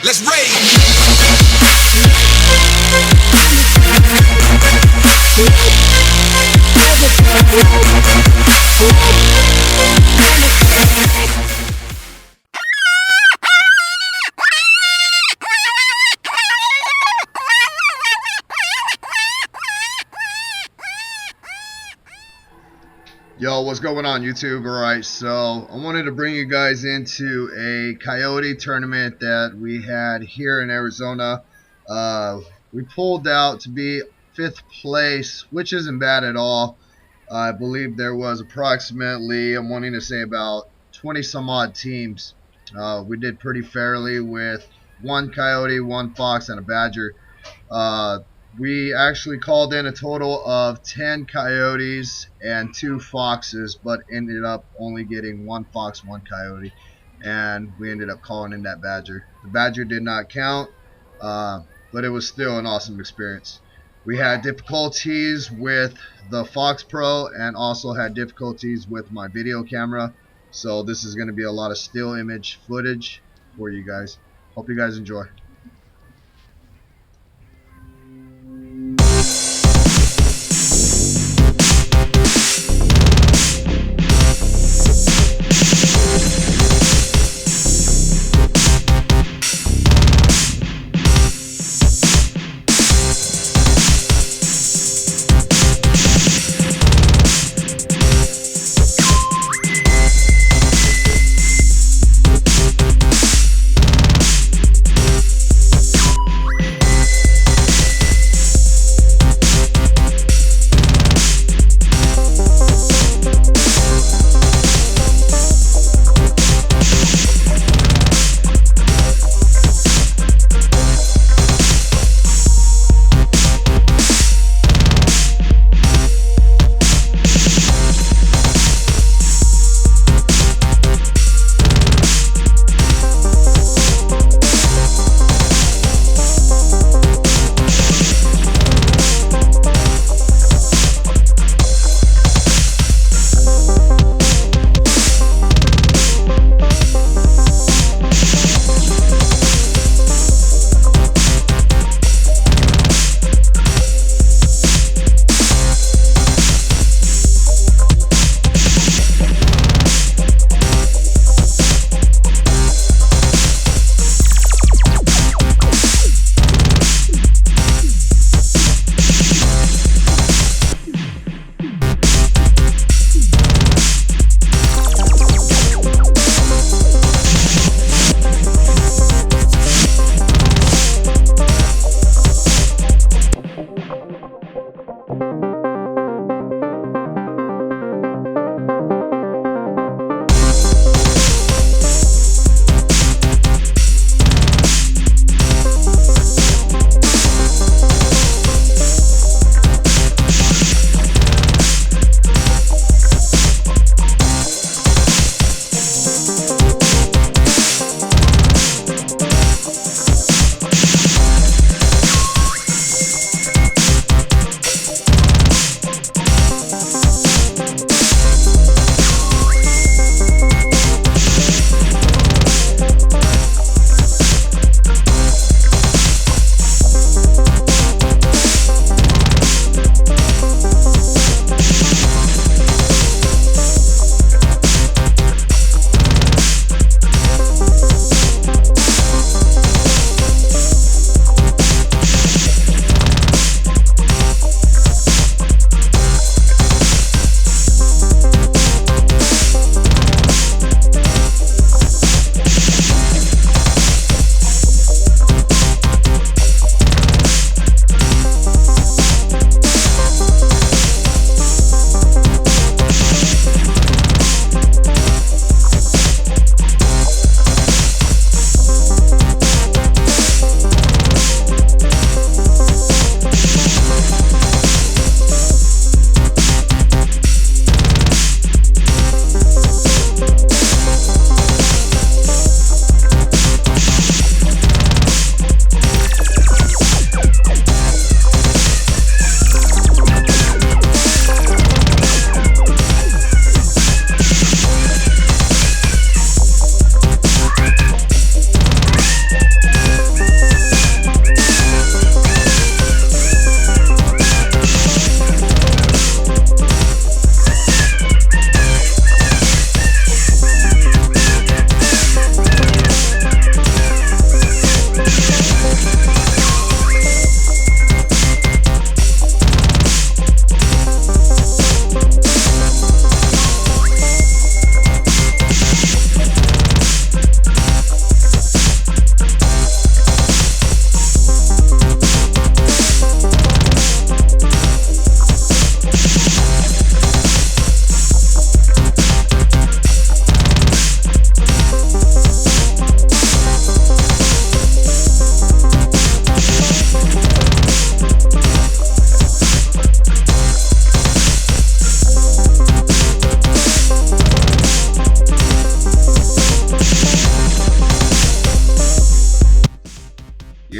Let's raid. Yo, what's going on YouTube? Alright, so I wanted to bring you guys into a Coyote tournament that we had here in Arizona. We pulled out to be 5th place, which isn't bad at all. I believe there was approximately, I'm wanting to say about 20 some odd teams. We did pretty fairly with 1 Coyote, 1 Fox, and a Badger. We actually called in a total of 10 Coyotes and 2 Foxes, but ended up only getting 1 Fox, 1 Coyote, and we ended up calling in that Badger. The Badger did not count, but it was still an awesome experience. We had difficulties with the Fox Pro and also had difficulties with my video camera, so this is going to be a lot of still image footage for you guys. Hope you guys enjoy.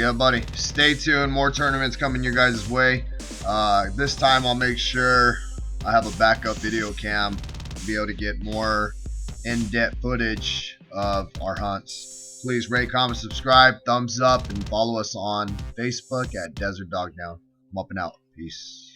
Yeah, buddy. Stay tuned. More tournaments coming your guys' way. This time I'll make sure I have a backup video cam to be able to get more in-depth footage of our hunts. Please rate, comment, subscribe, thumbs up, and follow us on Facebook at Desert Dog Down. I'm up and out. Peace.